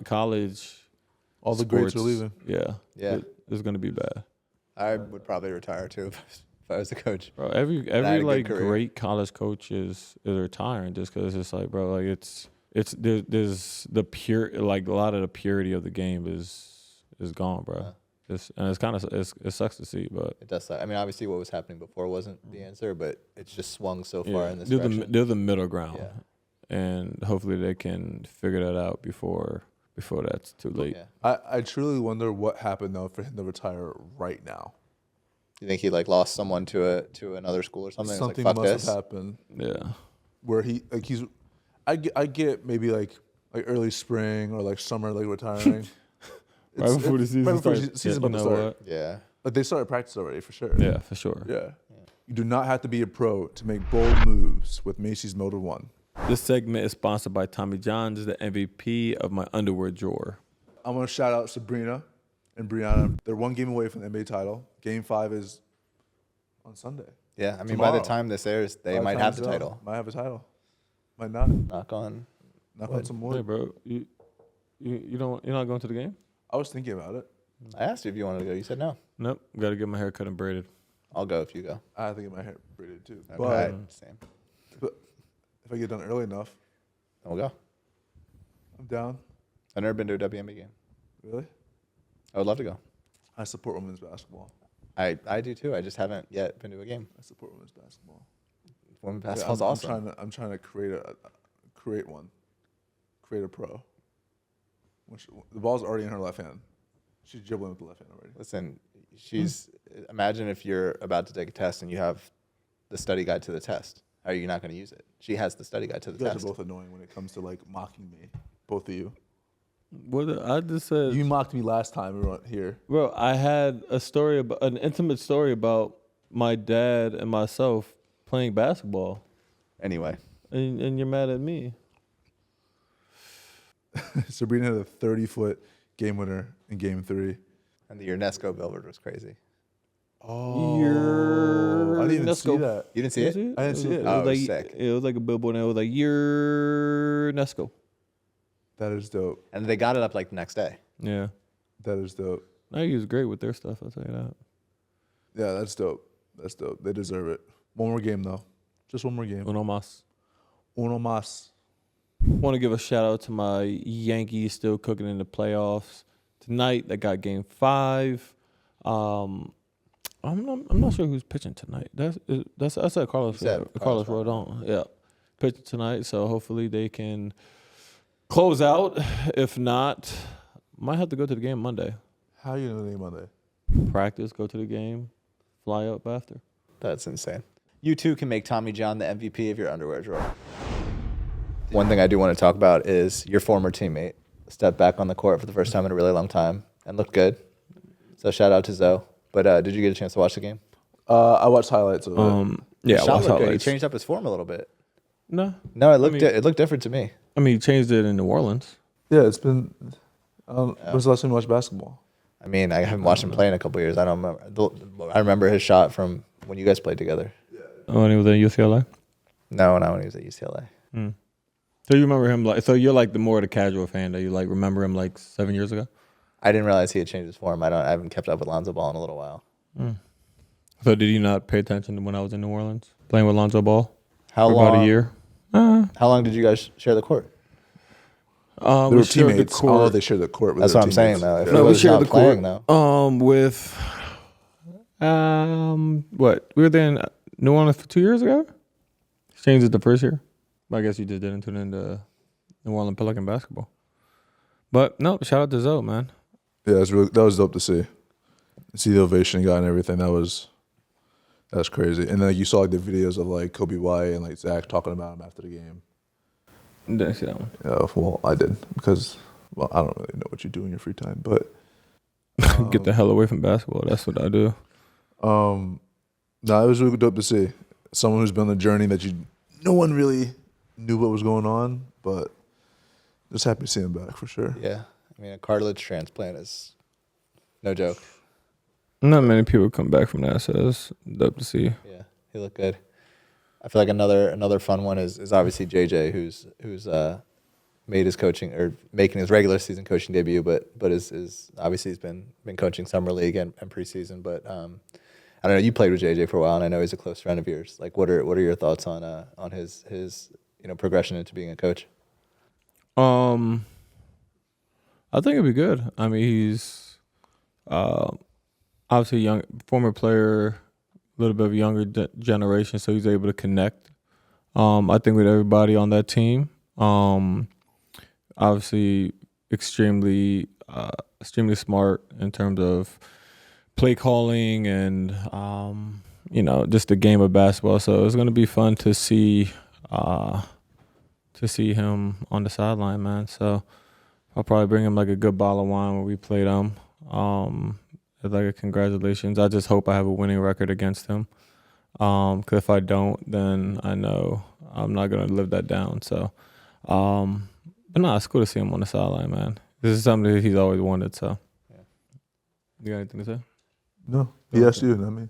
S1: college.
S2: All the greats are
S1: sports,
S2: leaving.
S6: Yeah.
S1: It's going to be bad. I
S6: would probably retire too if I was a coach.
S1: Bro, every
S6: had a good
S1: like
S6: career.
S1: great college coach is retiring just because it's like, bro, like there's the pure, like a lot of the purity of the game is gone, bro. And it's kind of it sucks to see, but
S6: It does suck. I mean, obviously what was happening before wasn't the answer, but it's just swung so far in this
S1: they're
S6: direction.
S1: they're the middle ground,
S6: Yeah.
S1: and hopefully they can figure that out before that's too late.
S6: Yeah.
S2: I truly wonder what happened though for him to retire right now.
S6: You think he like lost someone to another school or something?
S2: Something
S6: It's like, fuck
S2: must
S6: this.
S2: have happened
S1: Yeah.
S2: where I get maybe like early spring or like summer like retiring.
S1: Right before the season
S2: right before
S1: starts.
S2: season
S1: Yeah,
S2: about to start.
S6: Yeah.
S2: Like they started practice already for sure.
S1: Yeah, for sure.
S2: Yeah. You do not have to be a pro to make bold moves with Macys Mode of One.
S1: This segment is sponsored by Tommy John's, the MVP of my underwear drawer.
S2: I'm gonna shout out Sabrina and Breanna. They're 1 game away from the NBA title. Game 5 is on Sunday.
S6: Yeah. I mean, by the
S2: Tomorrow.
S6: time this airs, they
S2: By
S6: might
S2: time
S6: have
S2: it's
S6: the
S2: out,
S6: title.
S2: Might have a title. Might not.
S6: Knock on.
S2: Knock on some wood.
S1: Hey, bro, you're not going to the game?
S2: I was thinking about it.
S6: I asked you if you wanted to go. You said no.
S1: Nope. Got to get my hair cut and braided.
S6: I'll go if you go.
S2: I have to get my hair braided too.
S6: Okay. Same.
S2: But if I get done early enough,
S6: Then we'll go.
S2: I'm down.
S6: I've never been to a WNBA game.
S2: Really?
S6: I would love to go.
S2: I support women's basketball.
S6: I do too. I just haven't yet been to a game.
S2: I support women's basketball.
S3: Women basketball's awesome.
S2: I'm trying to create one. Create a pro. The ball's already in her left hand. She's dribbling with the left hand already.
S3: Listen, imagine if you're about to take a test and you have the study guide to the test. How are you not going to use it? She has the study guide to the
S2: You guys
S3: test.
S2: are both annoying when it comes to like mocking me. Both of you.
S1: What I just said.
S2: You mocked me last time we were here.
S1: Bro, I had an intimate story about my dad and myself playing basketball,
S3: Anyway,
S1: and you're mad at me.
S2: Sabrina had a 30-foot game winner in Game 3.
S3: and the Ionescu billboard was crazy.
S2: Oh, I didn't even see that.
S3: You didn't see it?
S2: I didn't see it.
S3: Oh, it was
S1: like,
S3: sick.
S1: It was like a billboard, and it was like Ionescu.
S2: That is dope.
S3: And they got it up like the next day.
S1: Yeah,
S2: That is dope.
S1: Nike is great with their stuff. I'll tell you that.
S2: Yeah, that's dope. That's dope. They deserve it. One more game though. Just one more game.
S1: Uno más.
S2: Uno más.
S1: Want to give a shout out to my Yankees still cooking in the playoffs tonight. They got Game 5. I'm not sure who's pitching tonight. That's I said Carlos Rodon. Yeah, pitching tonight. So hopefully they can close out. If not, might have to go to the game Monday.
S2: How you know the name Monday?
S1: Practice, go to the game, fly up after.
S3: That's insane. You too can make Tommy John the MVP of your underwear drawer. One thing I do want to talk about is your former teammate stepped back on the court for the first time in a really long time and looked good. So shout out to Zoe. But did you get a chance to watch the game?
S2: I watched highlights of it.
S1: Yeah,
S3: Shot
S1: watch
S3: looked good. He
S1: highlights.
S3: changed up his form a little bit.
S1: No,
S3: No, it looked different to me.
S1: I mean, he changed it in New Orleans.
S2: Yeah, it's been. When's the last time you watched basketball?
S3: I mean, I haven't watched him play in a couple years. I don't remember. I remember his shot from when you guys played together.
S1: When he was at UCLA.
S3: No, not when he was at UCLA.
S1: So you remember him like? So you're like the casual fan that you like remember him like 7 years ago.
S3: I didn't realize he had changed his form. I haven't kept up with Lonzo Ball in a little while.
S1: So did you not pay attention to when I was in New Orleans playing with Lonzo Ball
S3: How
S1: for
S3: long?
S1: about a year?
S3: How long did you guys share the court?
S2: They were
S1: shared the
S2: teammates.
S1: court.
S2: Oh, they shared the court with
S3: That's
S2: their
S3: what I'm saying,
S2: teammates.
S3: though. If
S2: Yeah.
S3: he
S1: No, we
S3: was
S1: shared
S3: not
S1: the
S3: playing,
S1: court.
S3: though.
S1: With what? We were there in New Orleans for 2 years ago. Changed it the first year. But I guess you just didn't tune into New Orleans Pelican basketball. But no, shout out to Zoe, man.
S2: Yeah, that was dope to see. See the ovation he got and everything. That's crazy. And then you saw like the videos of like Kobe White and like Zach talking about him after the game.
S1: Didn't see that one.
S2: Yeah, well, I did because I don't really know what you do in your free time, but
S1: Get the hell away from basketball. That's what I do.
S2: no, it was really dope to see someone who's been on the journey that no one really knew what was going on, but just happy to see him back for sure.
S3: Yeah. I mean, a cartilage transplant is no joke.
S1: Not many people come back from that, so it's dope to see.
S3: Yeah, he looked good. I feel like another fun one is obviously JJ, who's made his coaching or making his regular season coaching debut, but is obviously he's been coaching summer league and preseason. But I don't know. You played with JJ for a while, and I know he's a close friend of yours. Like, what are your thoughts on his progression into being a coach?
S1: I think it'd be good. I mean, he's obviously young, former player, a little bit of a younger generation, so he's able to connect. I think with everybody on that team. Obviously, extremely smart in terms of play calling and just the game of basketball. So it's going to be fun to see him on the sideline, man. So I'll probably bring him like a good bottle of wine when we play them. It's like a congratulations. I just hope I have a winning record against him. Because if I don't, then I know I'm not gonna live that down. So, but no, it's cool to see him on the sideline, man. This is something that he's always wanted. So, you got anything to say?
S2: No, he asked you, not me.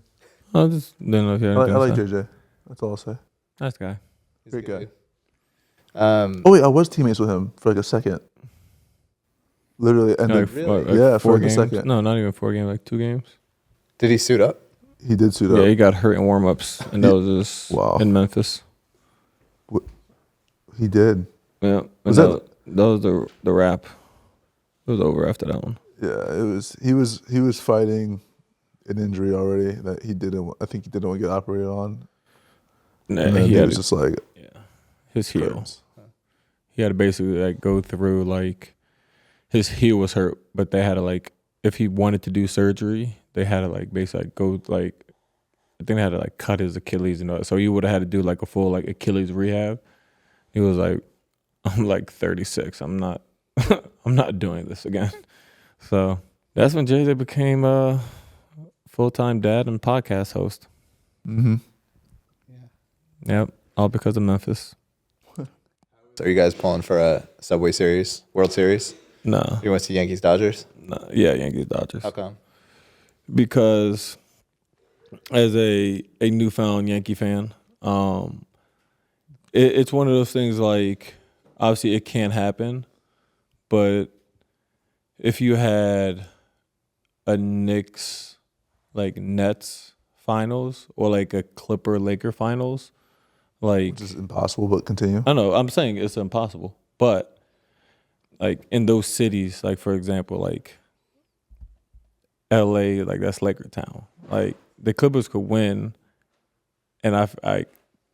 S1: I just didn't know if you had
S2: I
S1: anything
S2: like
S1: to say.
S2: JJ. That's all I'll say.
S1: Nice guy.
S3: He's
S2: Great
S3: good,
S2: guy.
S3: dude.
S2: Oh wait, I was teammates with him for like a second. Literally, and
S1: Like,
S2: then,
S3: Really?
S2: yeah,
S1: four
S2: for like a
S1: games.
S2: second.
S1: No, not even 4 games. Like 2 games.
S3: Did he suit up?
S2: He did suit
S1: Yeah,
S2: up.
S1: he got hurt in warm-ups, and that was just
S2: Wow.
S1: in Memphis.
S2: He did.
S1: Yeah,
S2: Was
S1: and that was the wrap. It was over after that one.
S2: Yeah, it was. He was fighting an injury already that he didn't. I think he didn't want to get operated on. And then
S1: he
S2: it
S1: had
S2: was just like
S1: his heel.
S2: curves.
S1: He had to basically like go through like his heel was hurt, but they had to like if he wanted to do surgery, they had to like basically like, go like I think they had to like cut his Achilles and all that. So he would have had to do like a full like Achilles rehab. He was like, I'm like 36. I'm not I'm not doing this again. So that's when JJ became a full-time dad and podcast host.
S2: Mm-hmm.
S1: Yep, all because of Memphis.
S3: So are you guys pulling for a Subway Series, World Series?
S1: No,
S3: You want to see Yankees Dodgers?
S1: no, yeah, Yankees Dodgers.
S3: How come?
S1: Because as a newfound Yankee fan, it's one of those things like obviously it can happen, but if you had a Knicks like Nets finals or like a Clipper Laker finals, like
S2: Which is impossible, but continue.
S1: I know I'm saying it's impossible, but like in those cities, like for example, like LA, like that's Laker town. Like the Clippers could win, and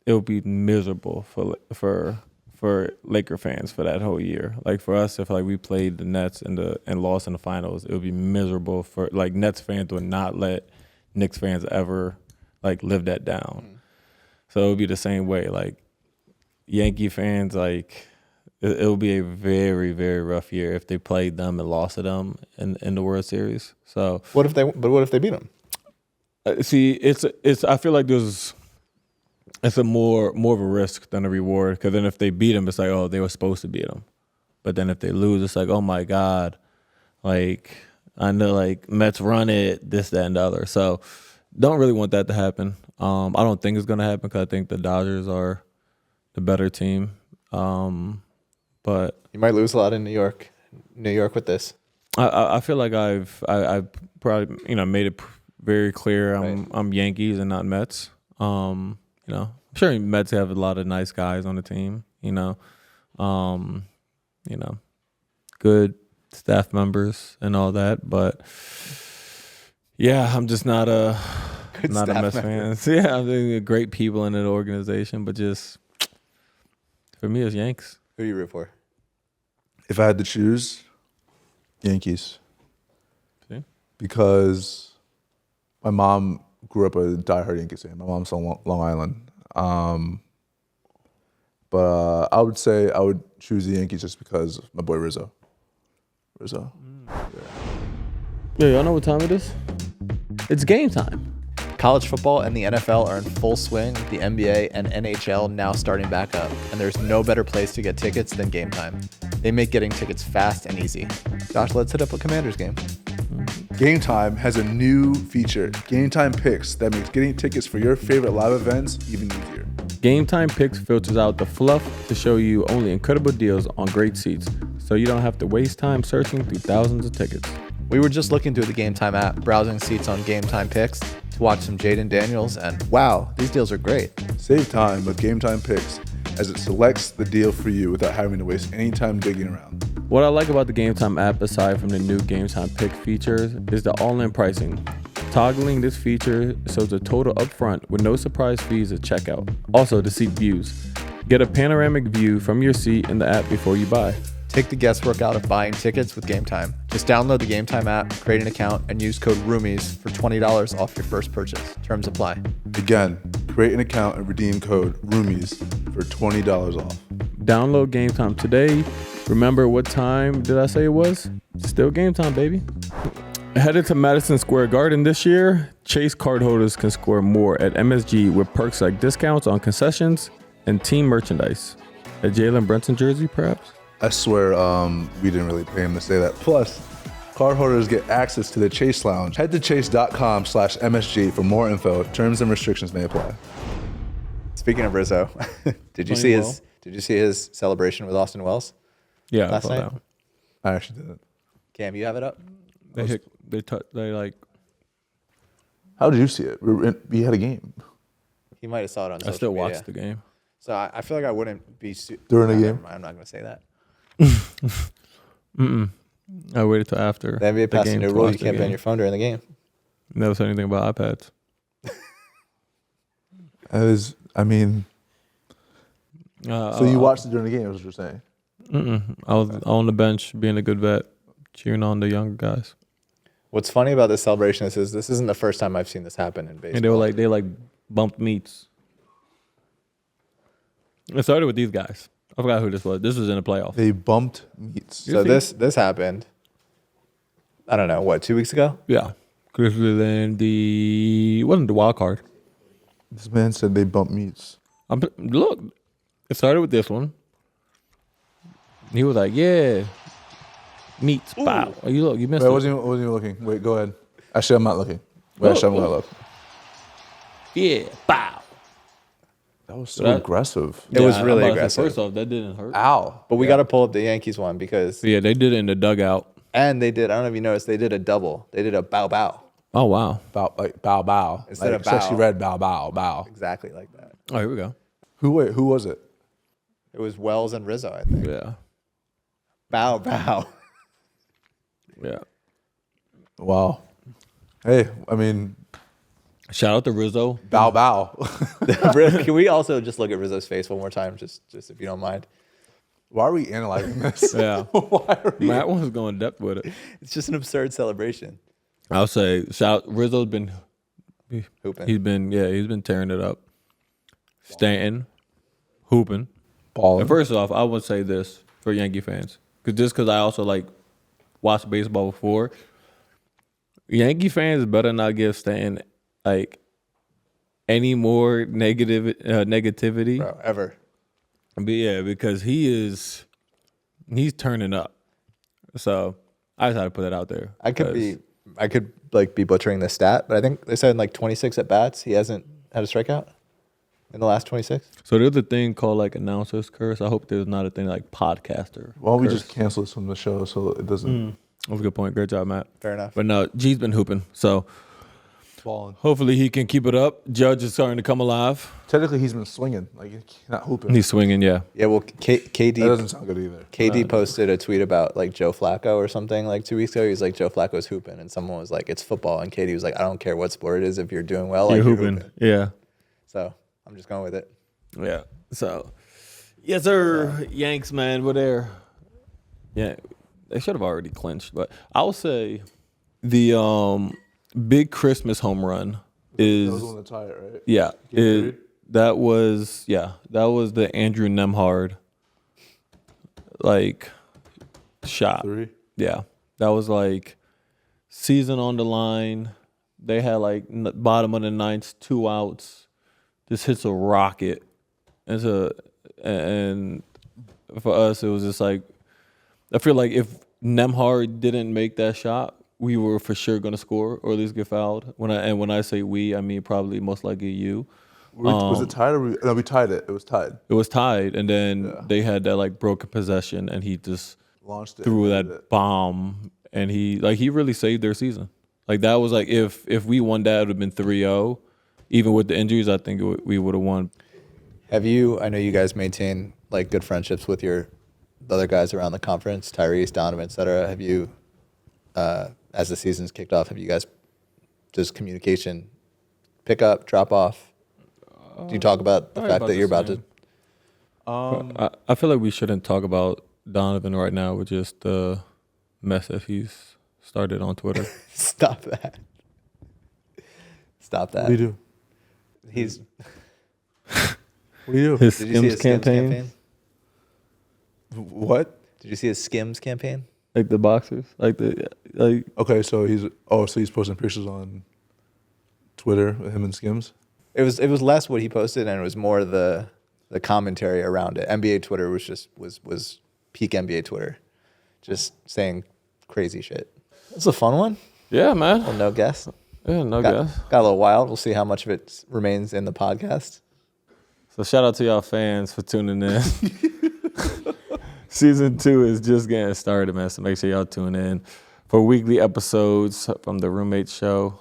S1: it would be miserable for Laker fans for that whole year. Like for us, if like we played the Nets and lost in the finals, it would be miserable for like Nets fans would not let Knicks fans ever like live that down. So it would be the same way. Like Yankee fans, like it would be a very, very rough year if they played them and lost to them in the World Series. So
S3: What if they beat them?
S1: see, it's. I feel like it's a more of a risk than a reward. Because then if they beat them, it's like, oh, they were supposed to beat them. But then if they lose, it's like, oh my God, like I know, like Mets run it, this, that, and the other. So don't really want that to happen. I don't think it's gonna happen because I think the Dodgers are the better team. But
S3: You might lose a lot in New York with this.
S1: I feel like I've probably made it very clear I'm Yankees and not Mets. I'm sure Mets have a lot of nice guys on the team. Good staff members and all that, but yeah, I'm just not a Mets fan. So, yeah, I think great people in an organization, but just for me, it's Yanks.
S3: Who do you root for?
S2: If I had to choose, Yankees.
S1: See?
S2: Because my mom grew up a diehard Yankees fan. My mom's from Long Island. But I would say I would choose the Yankees just because of my boy Rizzo.
S1: Yeah, y'all know what time it is? It's game time.
S3: College football and the NFL are in full swing, the NBA and NHL now starting back up, and there's no better place to get tickets than Gametime. They make getting tickets fast and easy. Josh, let's hit up a Commanders game.
S2: Gametime has a new feature, Gametime Picks, that makes getting tickets for your favorite live events even easier.
S1: Gametime Picks filters out the fluff to show you only incredible deals on great seats, so you don't have to waste time searching through thousands of tickets.
S3: We were just looking through the Gametime app, browsing seats on Gametime Picks to watch some Jaden Daniels, and wow, these deals are great.
S2: Save time with Gametime Picks as it selects the deal for you without having to waste any time digging around.
S1: What I like about the Gametime app, aside from the new Gametime Pick features, is the all-in pricing. Toggling this feature shows the total upfront with no surprise fees at checkout. Also, the seat views. Get a panoramic view from your seat in the app before you buy.
S3: Take the guesswork out of buying tickets with Gametime. Just download the Gametime app, create an account, and use code ROOMIES for $20 off your first purchase. Terms apply.
S2: Again, create an account and redeem code ROOMIES for $20 off.
S1: Download Gametime today. Remember what time did I say it was? Still Gametime, baby. Headed to Madison Square Garden this year, Chase cardholders can score more at MSG with perks like discounts on concessions and team merchandise. A Jalen Brunkin jersey, perhaps?
S2: I swear we didn't really pay him to say that. Plus, cardholders get access to the Chase Lounge. Head to chase.com/MSG for more info. Terms and restrictions may apply.
S3: Speaking of Rizzo, did you see his celebration with Austin Wells?
S1: Yeah,
S3: Last
S1: I saw
S3: night?
S1: that.
S2: I actually didn't.
S3: Cam, you have it up?
S2: How did you see it? We had a game.
S3: He might have saw it on social
S1: I still
S3: media.
S1: watched the game.
S3: So I feel like I wouldn't be...
S2: During the game?
S3: I'm not going to say that.
S1: I waited till after.
S3: The NBA passed a
S1: game
S3: new
S1: to
S3: rule.
S1: watch
S3: You
S1: the
S3: can't be on
S1: game.
S3: your phone during the game.
S1: Never said anything about iPads.
S2: I mean, so you watched it during the game, is what you're saying?
S1: I was on the bench being a good vet, cheering on the younger guys.
S3: What's funny about this celebration is this isn't the first time I've seen this happen in baseball.
S1: And they bumped meats. It started with these guys. I forgot who this was. This was in the playoffs.
S2: They bumped meats.
S3: So this happened. I don't know, what, 2 weeks ago?
S1: Yeah. Because then it wasn't the wild card.
S2: This man said they bumped meats.
S1: Look, it started with this one. He was like, yeah, meats, bow. Oh, you missed
S2: Wait,
S1: it.
S2: I wasn't even looking. Wait, go ahead. Actually, I'm not looking. Actually, I'm going to look.
S1: Yeah, bow.
S2: That was so aggressive.
S3: It was
S1: I'm
S3: really
S1: about to say,
S3: aggressive.
S1: First off, that didn't hurt.
S2: Ow.
S3: But we got to pull up the Yankees one because,
S1: Yeah, they did it in the dugout.
S3: and they did, I don't know if you noticed, they did a double. They did a bow bow.
S1: Oh, wow.
S2: Bow bow.
S3: Instead of
S2: sexy
S3: bow.
S2: red bow.
S3: Exactly like that.
S1: Oh, here we go.
S2: Who was it?
S3: It was Wells and Rizzo, I think.
S1: Yeah.
S3: Bow bow.
S1: Yeah.
S2: Wow. Hey, I mean,
S1: Shout out to Rizzo.
S2: bow.
S3: Can we also just look at Rizzo's face one more time, just if you don't mind?
S2: Why are we analyzing this?
S1: Yeah.
S2: Why are we?
S1: Matt was going depth with it.
S3: It's just an absurd celebration.
S1: I'll say, Rizzo's been,
S3: Hooping.
S1: he's been tearing it up. Stanton, hooping.
S2: Balling.
S1: And first off, I would say this for Yankee fans, because I also watched baseball before. Yankee fans better not give Stanton any more negativity.
S3: Bro, ever.
S1: But yeah, because he's turning up. So I just had to put that out there.
S3: I could be butchering this stat, but I think they said in 26 at bats, he hasn't had a strikeout in the last 26.
S1: So there's a thing called announcer's curse. I hope there's not a thing like podcaster.
S2: Why don't we
S1: curse.
S2: just cancel this from the show so it doesn't
S1: That's a good point. Great job, Matt.
S3: Fair enough.
S1: But no, G's been hooping. So
S2: balling?
S1: hopefully he can keep it up. Judge is starting to come alive.
S2: Technically, he's been swinging. He's not hooping.
S1: He's swinging, yeah.
S3: Yeah, well,
S2: That
S3: KD
S2: doesn't sound good either.
S3: KD posted a tweet about Joe Flacco or something 2 weeks ago. He's like, Joe Flacco's hooping, and someone was like, it's football, and KD was like, I don't care what sport it is, if you're doing well,
S1: You're
S3: you're
S1: hooping.
S3: hooping.
S1: Yeah.
S3: So I'm just going with it.
S1: Yeah. So, yes, sir. Yanks, man, we're there. Yeah, they should have already clinched, but I'll say the big Christmas home run is
S2: That was one to tie it, right?
S1: yeah.
S2: Game
S1: That was the Andrew Nembhard shot.
S2: 3.
S1: Yeah, that was season on the line. They had bottom of the ninth, 2 outs. This hits a rocket. And for us, it was just I feel like if Nembhard didn't make that shot, we were for sure going to score or at least get fouled. When I say we, I mean probably most likely you.
S2: Was it tied? No, we tied it. It was tied.
S1: It was tied, and then they had that broken possession, and he just
S2: Launched it.
S1: threw
S2: and
S1: that bomb, and he really saved their season. That was if we won that, it would have been 3-0. Even with the injuries, I think we would have won.
S3: I know you guys maintain good friendships with the other guys around the conference, Tyrese, Donovan, et cetera. Have you, as the season's kicked off, have you guys just communication, pick up, drop off? Do you talk about the fact that you're about to?
S1: I feel like we shouldn't talk about Donovan right now with just the mess that he's started on Twitter.
S3: Stop that. Stop that.
S2: What do you do?
S3: He's.
S2: What do you do?
S1: His
S3: Did you see his
S1: Skims
S3: Skims
S1: campaign,
S3: campaign?
S2: What?
S3: Did you see his Skims campaign?
S1: the boxers,
S2: Okay, so he's posting pictures on Twitter with him and Skims.
S3: It was less what he posted, and it was more the commentary around it. NBA Twitter was peak NBA Twitter, just saying crazy shit. It's a fun one.
S1: yeah, man.
S3: Well, no guess.
S1: Yeah, no
S3: Got
S1: guess.
S3: a little wild. We'll see how much of it remains in the podcast.
S1: So shout out to y'all fans for tuning in. Season 2 is just getting started, man. So make sure y'all tune in for weekly episodes from the Roommate Show.